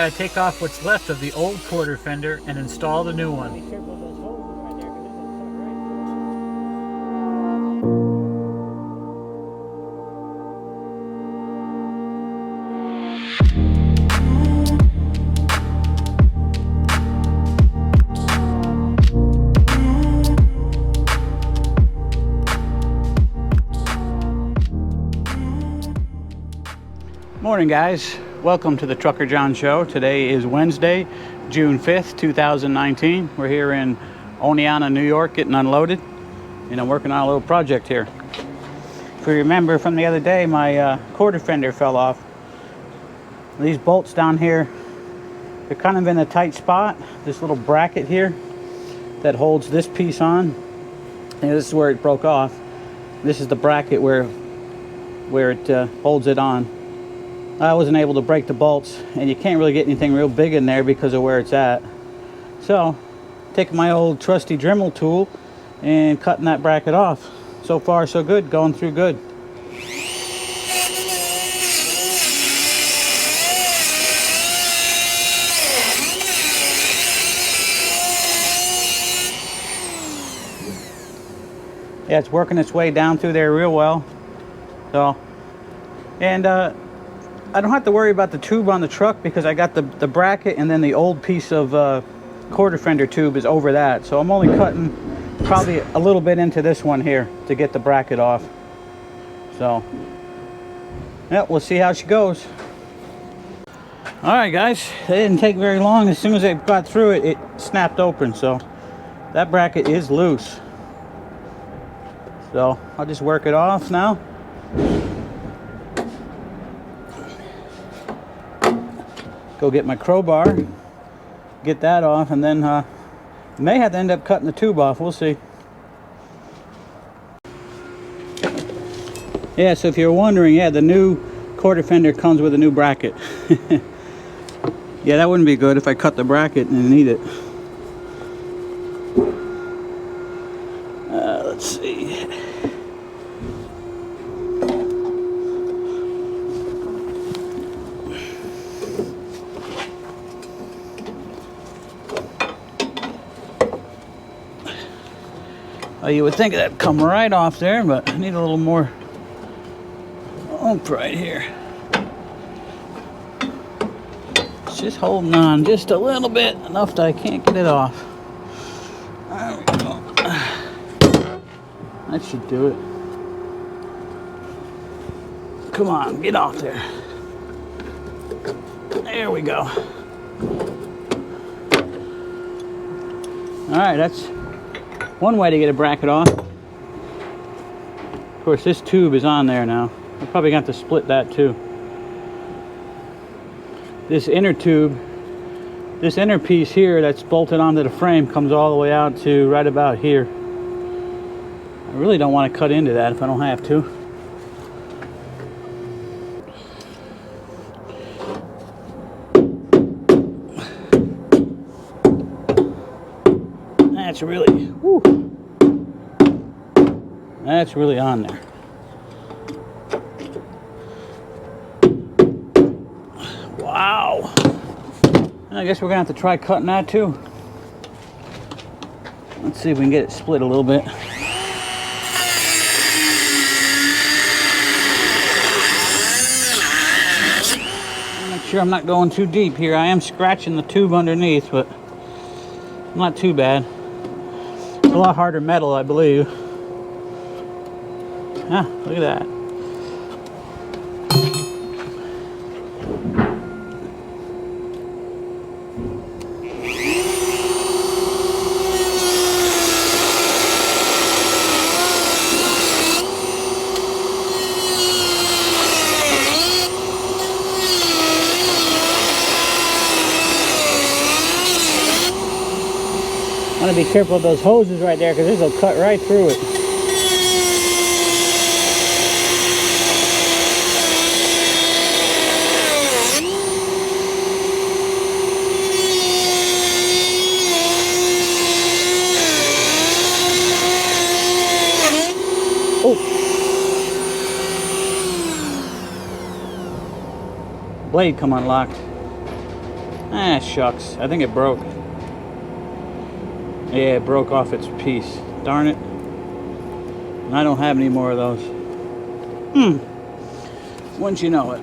gotta take off what's left of the old quarter fender and install the new one. Morning guys, welcome to the Trucker John Show. Today is Wednesday, June 5th, 2019. We're here in Oneonta, New York, getting unloaded, and I'm working on a little project here. If you remember from the other day, my quarter fender fell off. These bolts down here, they're kind of in a tight spot. This little bracket here that holds this piece on, and this is where it broke off. This is the bracket where it holds it on. I wasn't able to break the bolts, and you can't really get anything real big in there because of where it's at. So, taking my old trusty Dremel tool and cutting that bracket off. So far, so good. Going through good. Yeah, it's working its way down through there real well. So, and I don't have to worry about the tube on the truck because I got the bracket, and then the old piece of quarter fender tube is over that. So I'm only cutting probably a little bit into this one here to get the bracket off. So, yeah, we'll see how she goes. All right, guys, it didn't take very long. As soon as I got through it, it snapped open. So that bracket is loose. So I'll just work it off now. Go get my crowbar, get that off, and then may have to end up cutting the tube off. We'll see. Yeah, so if you're wondering, yeah, the new quarter fender comes with a new bracket. Yeah, that wouldn't be good if I cut the bracket and need it. Let's see. Oh, you would think that'd come right off there, but I need a little more oomph right here. It's just holding on just a little bit, enough that I can't get it off. There we go. That should do it. Come on, get off there. There we go. All right, that's one way to get a bracket off. Of course, this tube is on there now. I'm probably going to have to split that too. This inner tube, this inner piece here that's bolted onto the frame comes all the way out to right about here. I really don't want to cut into that if I don't have to. That's really, whew, that's really on there. Wow. I guess we're gonna have to try cutting that too. Let's see if we can get it split a little bit. Make sure I'm not going too deep here. I am scratching the tube underneath, but not too bad. A lot harder metal, I believe. Ah, look at that. I want to be careful of those hoses right there because this will cut right through it. Oh! Blade come unlocked. Ah, shucks. I think it broke. Yeah, it broke off its piece. Darn it. And I don't have any more of those. Once you know it.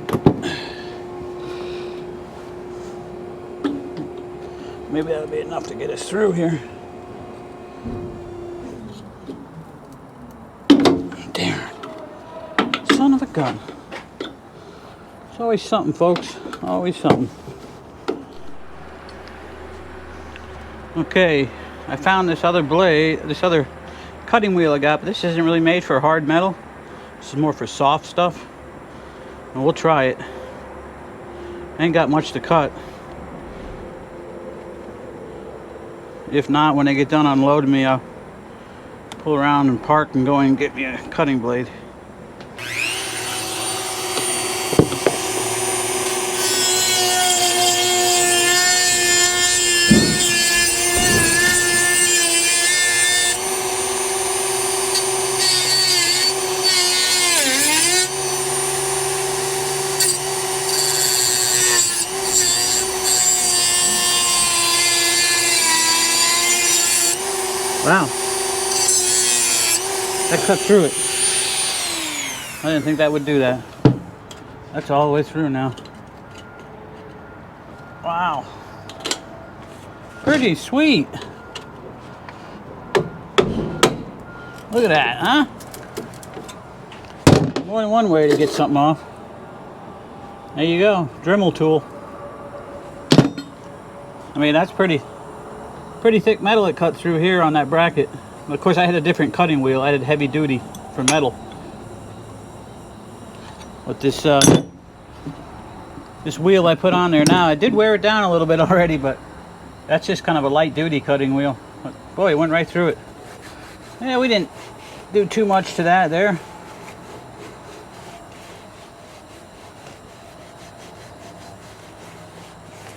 Maybe that'll be enough to get us through here. Darn. Son of a gun. It's always something, folks. Always something. Okay, I found this other blade, this other cutting wheel I got, but this isn't really made for hard metal. This is more for soft stuff. And we'll try it. Ain't got much to cut. If not, when they get done unloading me, I'll pull around and park and go and get me a cutting blade. Wow, that cut through it. I didn't think that would do that. That's all the way through now. Wow, pretty sweet. Look at that, huh? More than one way to get something off. There you go, Dremel tool. I mean, that's pretty thick metal it cut through here on that bracket. Of course, I had a different cutting wheel. I had heavy duty for metal. But this this wheel I put on there now, I did wear it down a little bit already, but that's just kind of a light duty cutting wheel. But boy, it went right through it. Yeah, we didn't do too much to that there.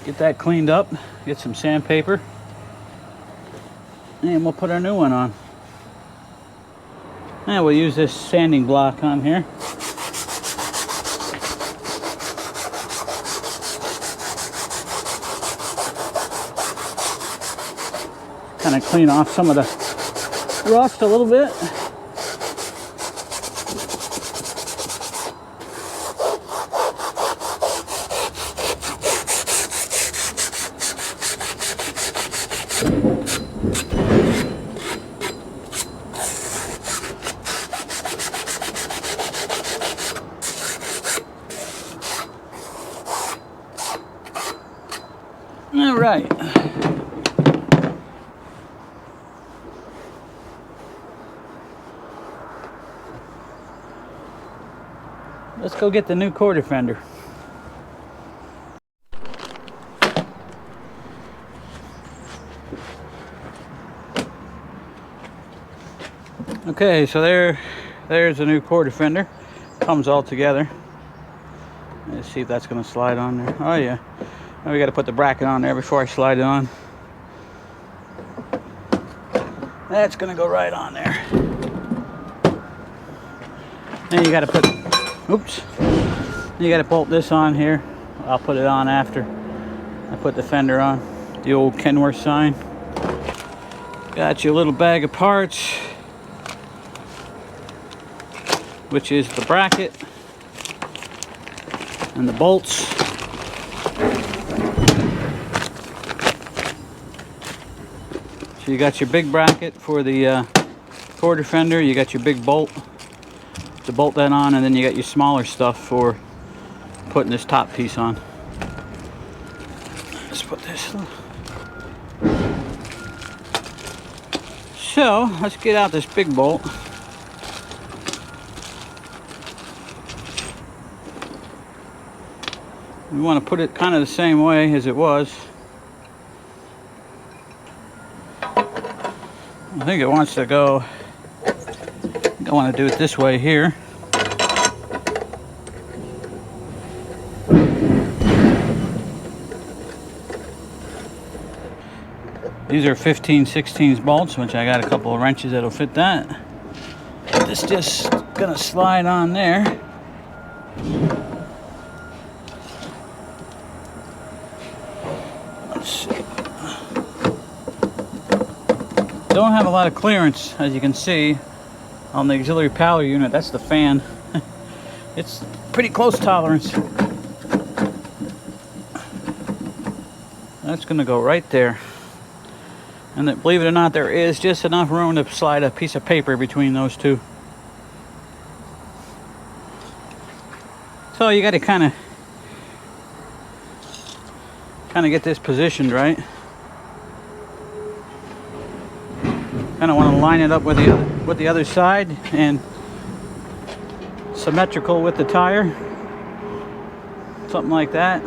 Get that cleaned up, get some sandpaper. And we'll put our new one on. And we'll use this sanding block on here. Kind of clean off some of the rust a little bit. All right. Let's go get the new quarter fender. Okay, so there's a new quarter fender. Comes all together. Let's see if that's going to slide on there. Oh yeah. Now we got to put the bracket on there before I slide it on. That's going to go right on there. Then you got to put, oops. You got to bolt this on here. I'll put it on after I put the fender on. The old Kenworth sign. Got your little bag of parts, which is the bracket and the bolts. So you got your big bracket for the quarter fender, you got your big bolt to bolt that on, and then you got your smaller stuff for putting this top piece on. Let's put this. So let's get out this big bolt. We want to put it kind of the same way as it was. I think it wants to go, I want to do it this way here. These are 15/16 bolts, which I got a couple of wrenches that'll fit that. This just gonna slide on there. Don't have a lot of clearance, as you can see, on the auxiliary power unit. That's the fan. It's pretty close tolerance. That's gonna go right there. And that, believe it or not, there is just enough room to slide a piece of paper between those two. So you got to kind of get this positioned right. Kind of want to line it up with the other side and symmetrical with the tire. Something like that.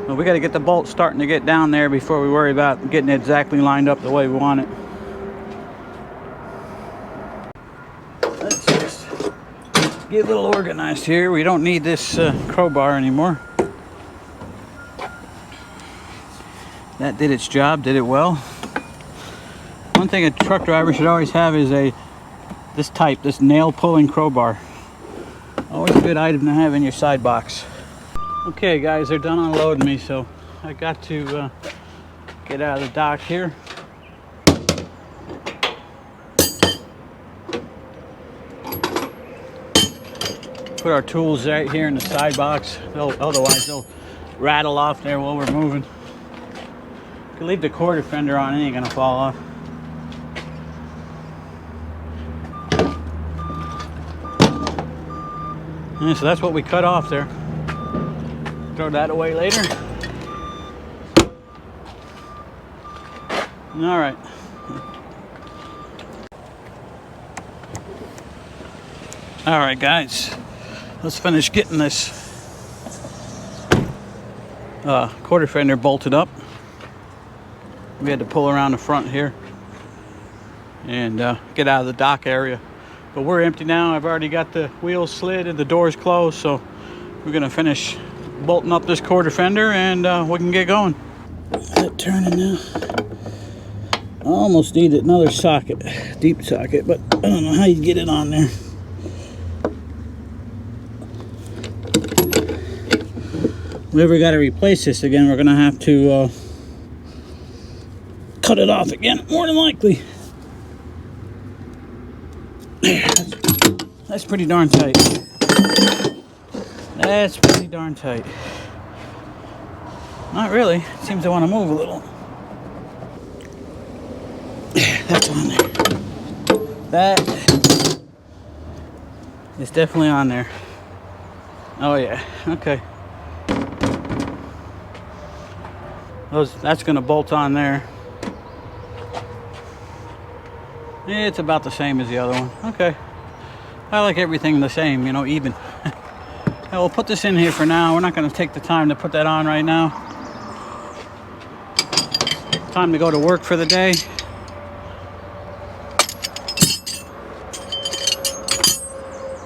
But we got to get the bolt starting to get down there before we worry about getting it exactly lined up the way we want it. Let's just get a little organized here. We don't need this crowbar anymore. That did its job, did it well. One thing a truck driver should always have is this nail pulling crowbar. Always a good item to have in your side box. Okay guys, they're done unloading me, so I got to get out of the dock here. Put our tools right here in the side box. Otherwise they'll rattle off there while we're moving. If you leave the quarter fender on, it ain't gonna fall off. Yeah, so that's what we cut off there. Throw that away later. All right. All right, guys. Let's finish getting this quarter fender bolted up. We had to pull around the front here and get out of the dock area. But we're empty now. I've already got the wheels slid and the doors closed, so we're gonna finish bolting up this quarter fender and we can get going. Is it turning now? I almost need another socket, deep socket, but I don't know how you get it on there. If we ever got to replace this again, we're gonna have to cut it off again, more than likely. That's pretty darn tight. That's pretty darn tight. Not really. It seems to want to move a little. That's on there. That is definitely on there. Oh yeah. Okay. That's going to bolt on there. It's about the same as the other one. Okay. I like everything the same, you know, even. Now we'll put this in here for now. We're not going to take the time to put that on right now. Time to go to work for the day.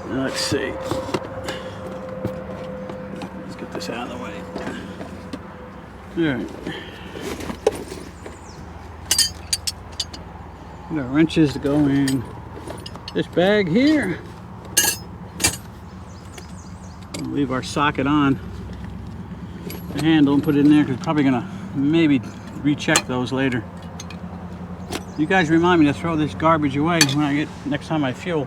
Let's see. Let's get this out of the way. All right. We got wrenches to go in this bag here. We'll leave our socket on the handle and put it in there because we're probably gonna maybe recheck those later. You guys remind me to throw this garbage away when I get next time I fuel.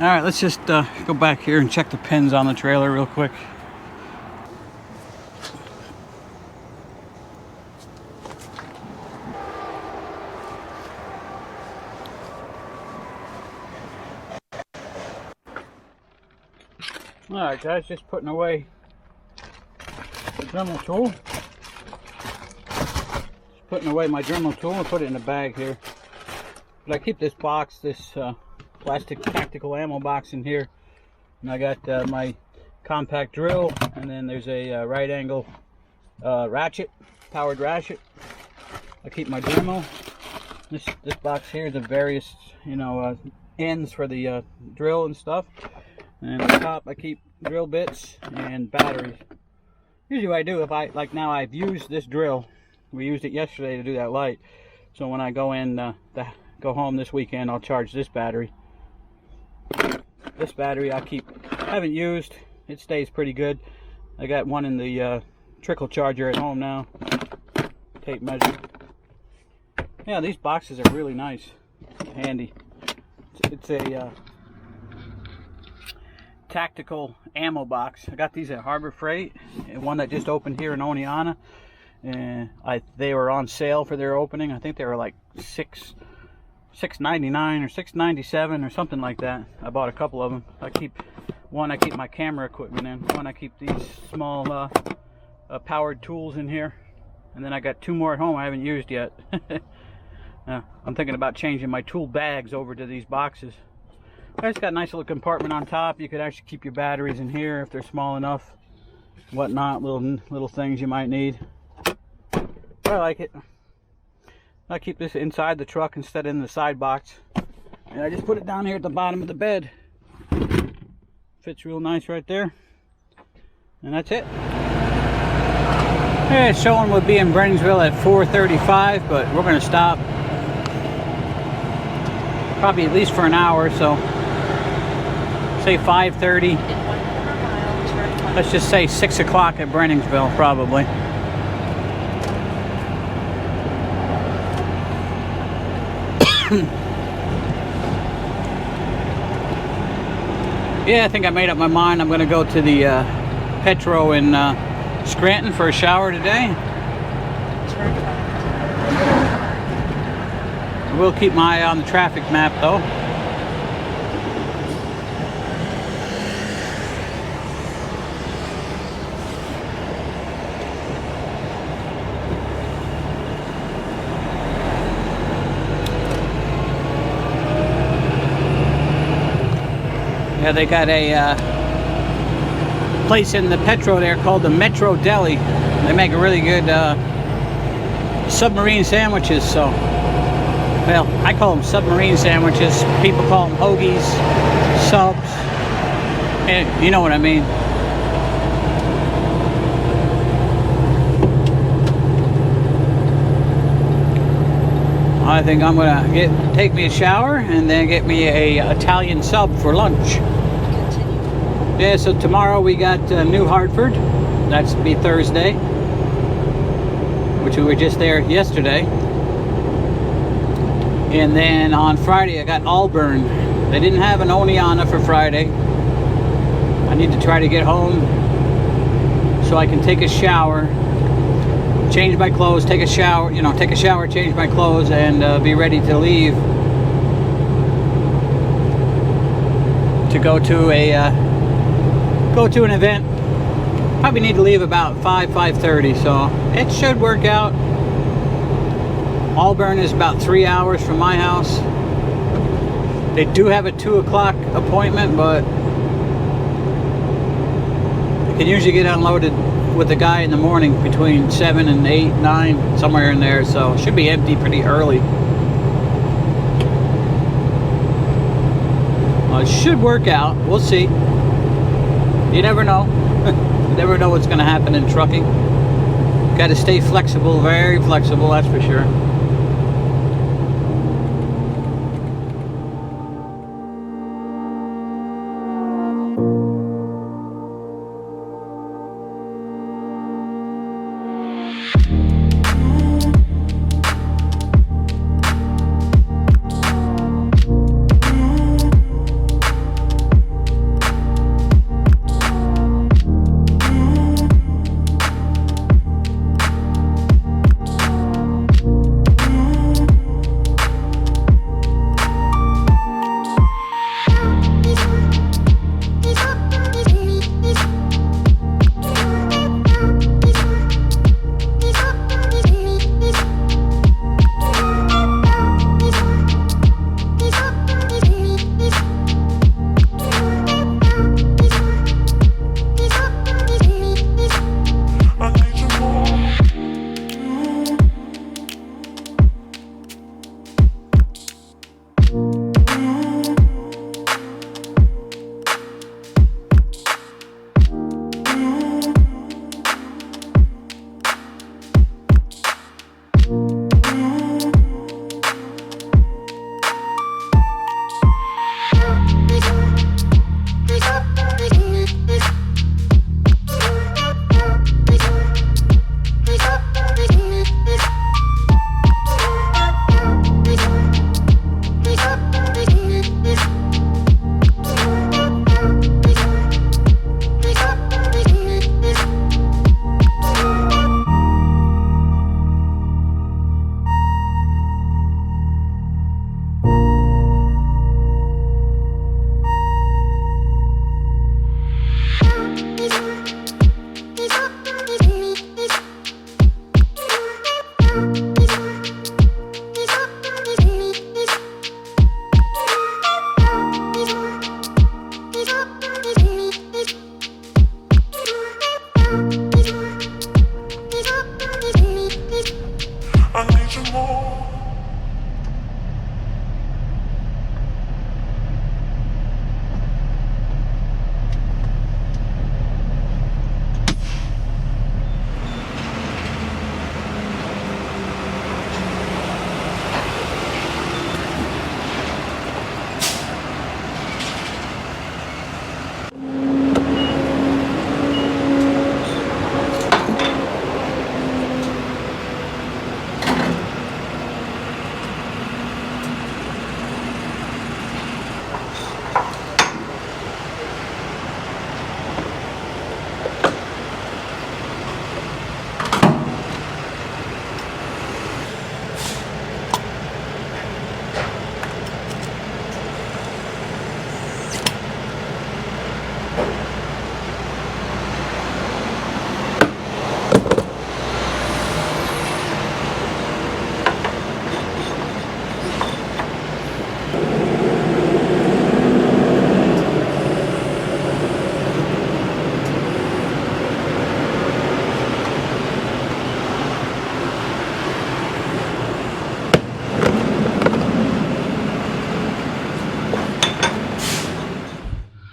All right, let's just go back here and check the pins on the trailer real quick. All right, guys, just putting away the Dremel tool. Just putting away my Dremel tool and put it in a bag here. But I keep this box, this plastic tactical ammo box in here, and I got my compact drill, and then there's a right angle ratchet, powered ratchet. I keep my Dremel. This box here is the various, you know, ends for the drill and stuff. And on top I keep drill bits and batteries. Usually what I do, if I, like now I've used this drill, we used it yesterday to do that light, so when I go in go home this weekend, I'll charge this battery. This battery I haven't used. It stays pretty good. I got one in the trickle charger at home now. Tape measure. Yeah, these boxes are really nice, handy. It's a tactical ammo box. I got these at Harbor Freight, and one that just opened here in Oneonta, and they were on sale for their opening. I think they were like $6.99 or $6.97 or something like that. I bought a couple of them. I keep my camera equipment in. One I keep these small powered tools in here, and then I got two more at home I haven't used yet. I'm thinking about changing my tool bags over to these boxes. It's got a nice little compartment on top. You could actually keep your batteries in here if they're small enough, whatnot, little things you might need. I like it. I keep this inside the truck instead of in the side box, and I just put it down here at the bottom of the bed. Fits real nice right there, and that's it. Yeah, it's showing we'll be in Breinigsville at 4:35, but we're going to stop probably at least for an hour, so say 5:30. Let's just say 6 o'clock at Breinigsville, probably. Yeah, I think I made up my mind. I'm going to go to the Petro in Scranton for a shower today. We'll keep my eye on the traffic map though. Yeah, they got a place in the Petro there called the Metro Deli. They make a really good submarine sandwiches, so, well, I call them submarine sandwiches. People call them hoagies, subs, and you know what I mean. I think I'm gonna take me a shower and then get me a Italian sub for lunch. Yeah, so tomorrow we got New Hartford. That's be Thursday, which we were just there yesterday. And then on Friday I got Auburn. They didn't have an Oneonta for Friday. I need to try to get home so I can take a shower, change my clothes, take a shower, change my clothes, and be ready to leave to go to an event. Probably need to leave about 5:30, so it should work out. Auburn is about 3 hours from my house. They do have a 2 o'clock appointment, but I can usually get unloaded with the guy in the morning between 7 and 8, 9, somewhere in there, so it should be empty pretty early. Well, it should work out. We'll see. You never know. You never know what's going to happen in trucking. Got to stay flexible, very flexible, that's for sure.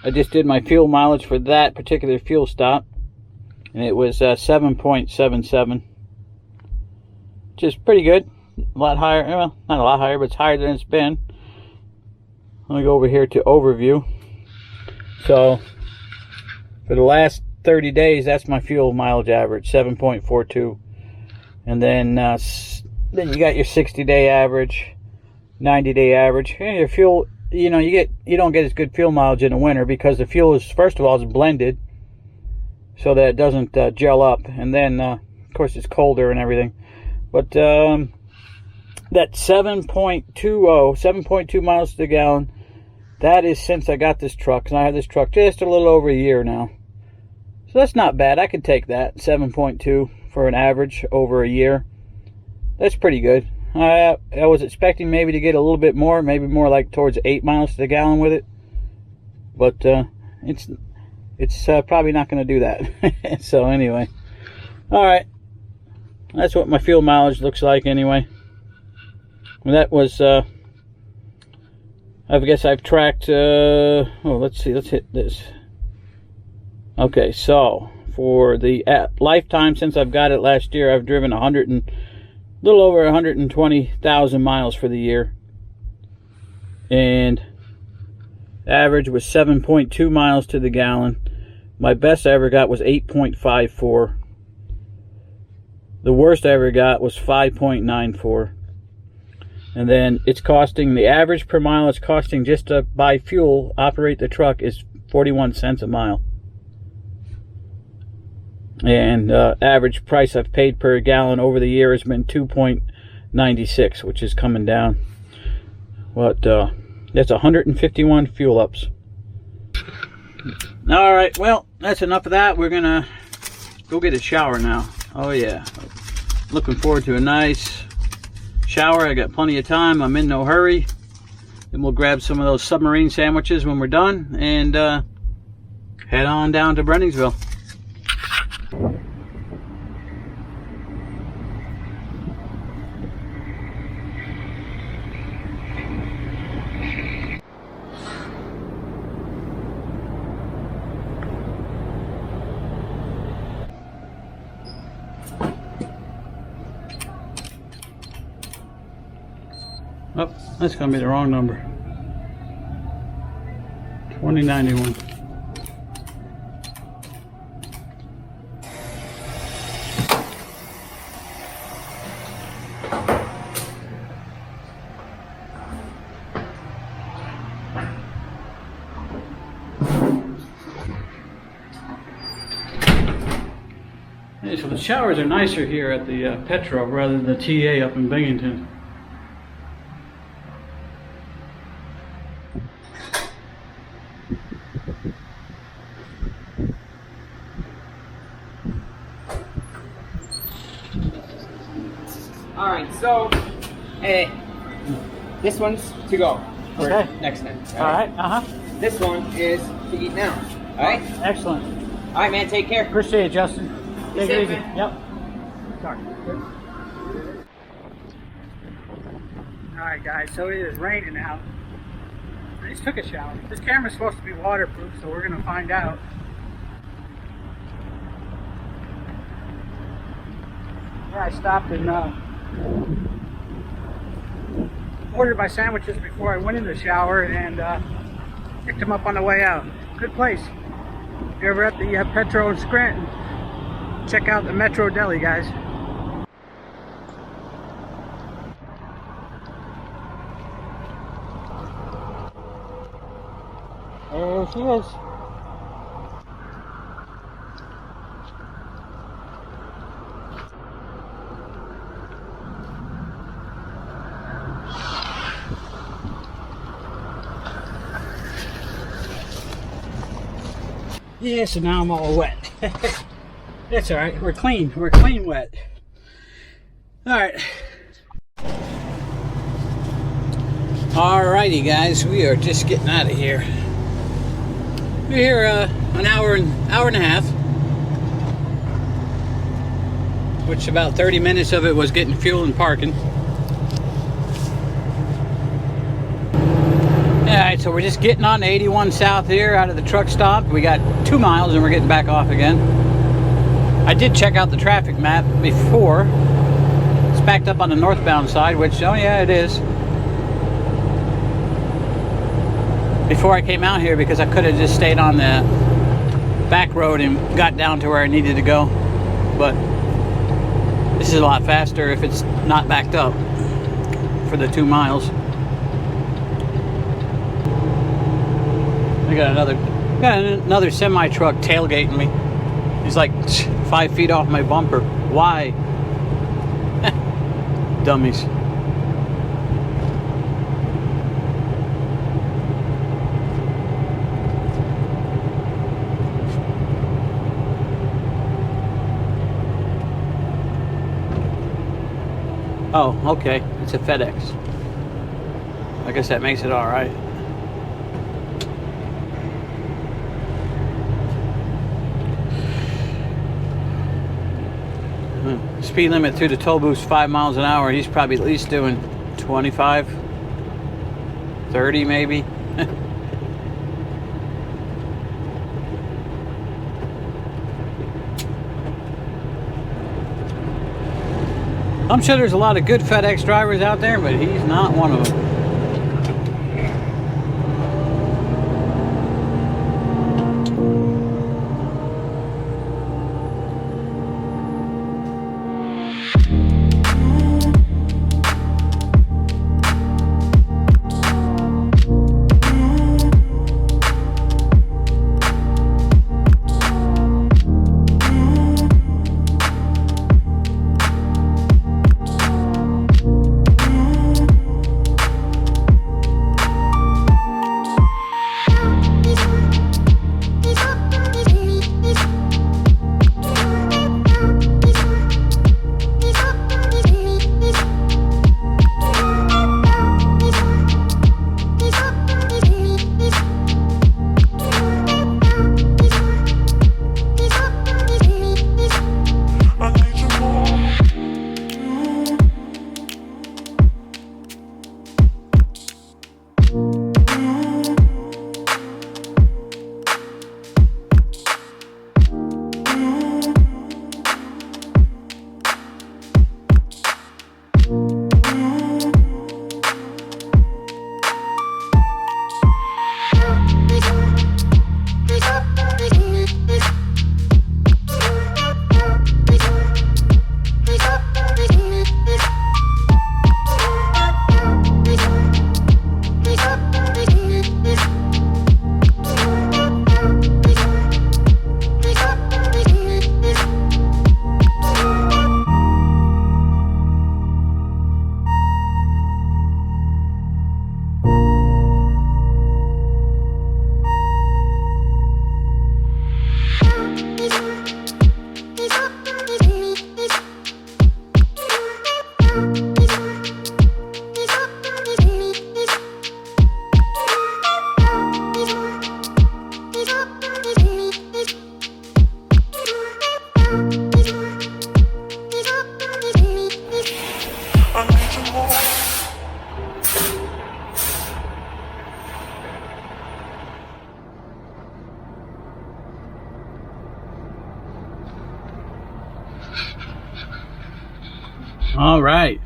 I just did my fuel mileage for that particular fuel stop, and it was 7.77, which is pretty good. A lot higher, well, not a lot higher, but it's higher than it's been. Let me go over here to overview. So for the last 30 days, that's my fuel mileage average, 7.42. And then you got your 60-day average, 90-day average. And your fuel, you know, you don't get as good fuel mileage in the winter because the fuel is, first of all, is blended so that it doesn't gel up. And then, of course, it's colder and everything. But that 7.2 miles to the gallon, that is since I got this truck. And I had this truck just a little over a year now. So that's not bad. I could take that, 7.2 for an average over a year. That's pretty good. I was expecting maybe to get a little bit more, maybe more like towards 8 miles to the gallon with it. But it's probably not going to do that. So anyway, all right. That's what my fuel mileage looks like anyway. And that was, I guess I've tracked, oh, let's see, let's hit this. Okay, so for the lifetime since I've got it last year, I've driven a little over 120,000 miles for the year. And the average was 7.2 miles to the gallon. My best I ever got was 8.54. The worst I ever got was 5.94. And then it's costing, the average per mile it's costing just to buy fuel, operate the truck, is 41 cents a mile. And average price I've paid per gallon over the year has been 2.96, which is coming down. But that's 151 fuel ups. All right, well, that's enough of that. We're gonna go get a shower now. Oh yeah, looking forward to a nice shower. I got plenty of time. I'm in no hurry. Then we'll grab some of those submarine sandwiches when we're done and head on down to Breinigsville. Oh, that's going to be the wrong number. 2091. Hey, so the showers are nicer here at the Petro rather than the TA up in Binghamton. Alright, so this one's to go for next time. Alright, This one is to eat now. Alright? Excellent. Alright, man, take care. Appreciate it, Justin. Take it easy. Man. Yep. Sorry. Alright, guys, so it is raining out. I just took a shower. This camera's supposed to be waterproof, so we're going to find out. Yeah, I stopped and ordered my sandwiches before I went in the shower and picked them up on the way out. Good place. If you're ever at the Petro in Scranton, check out the Metro Deli, guys. There she is. Yeah, so now I'm all wet. That's all right. We're clean. We're clean wet. All right. Alrighty, guys. We are just getting out of here. We're here an hour and a half, which about 30 minutes of it was getting fuel and parking. Alright, so we're just getting on to 81 South here out of the truck stop. We got 2 miles and we're getting back off again. I did check out the traffic map before. It's backed up on the northbound side, which, oh yeah, it is. Before I came out here, because I could have just stayed on the back road and got down to where I needed to go. But this is a lot faster if it's not backed up for the 2 miles. I got another semi truck tailgating me. He's like 5 feet off my bumper. Why? Dummies. Oh, okay. It's a FedEx. I guess that makes it all right. Speed limit through the toll booth's 5 miles an hour. He's probably at least doing 25, 30 maybe. I'm sure there's a lot of good FedEx drivers out there, but he's not one of them. All right.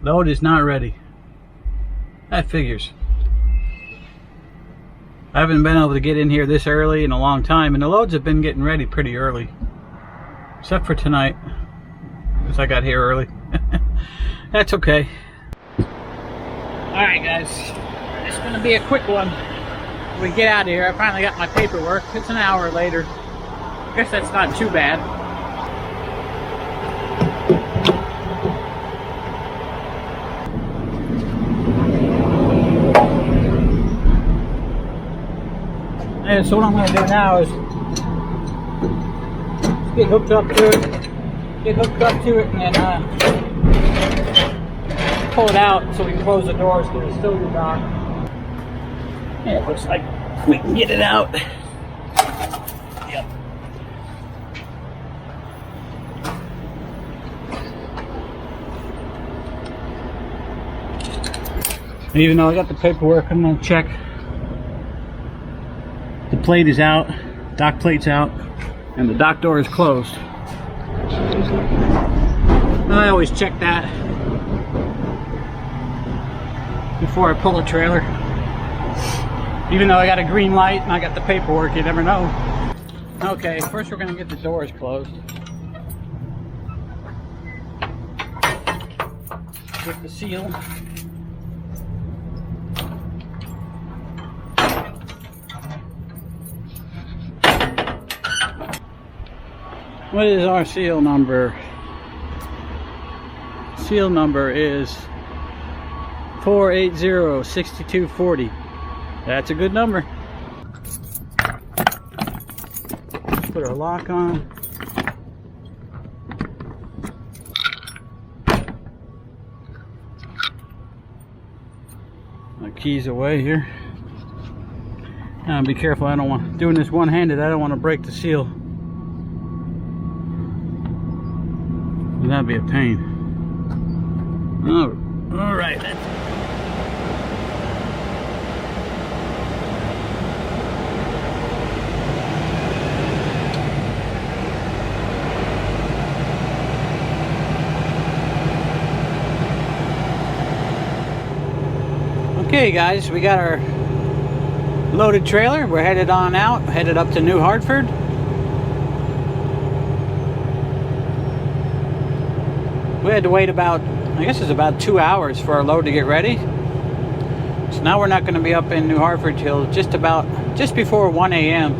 Load is not ready. That figures. I haven't been able to get in here this early in a long time, and the loads have been getting ready pretty early. Except for tonight, because I got here early. That's okay. Alright guys, it's going to be a quick one. When we get out of here, I finally got my paperwork. It's an hour later. I guess that's not too bad. And so what I'm going to do now is get hooked up to it, and then pull it out so we can close the doors because it's still dark. And it looks like we can get it out. Yep. Even though I got the paperwork, I'm gonna check. The plate is out, dock plate's out, and the dock door is closed. I always check that before I pull the trailer. Even though I got a green light and I got the paperwork, you never know. Okay, first we're gonna get the doors closed. Get the seal. What is our seal number? Seal number is 480-6240. That's a good number. Put our lock on. My keys away here. Now be careful, I don't want, doing this one-handed, I don't want to break the seal. That'd be a pain. Oh, all right. Okay, guys, we got our loaded trailer. We're headed on out, headed up to New Hartford. We had to wait about, I guess it's about 2 hours for our load to get ready. So now we're not going to be up in New Hartford till just before 1 a.m.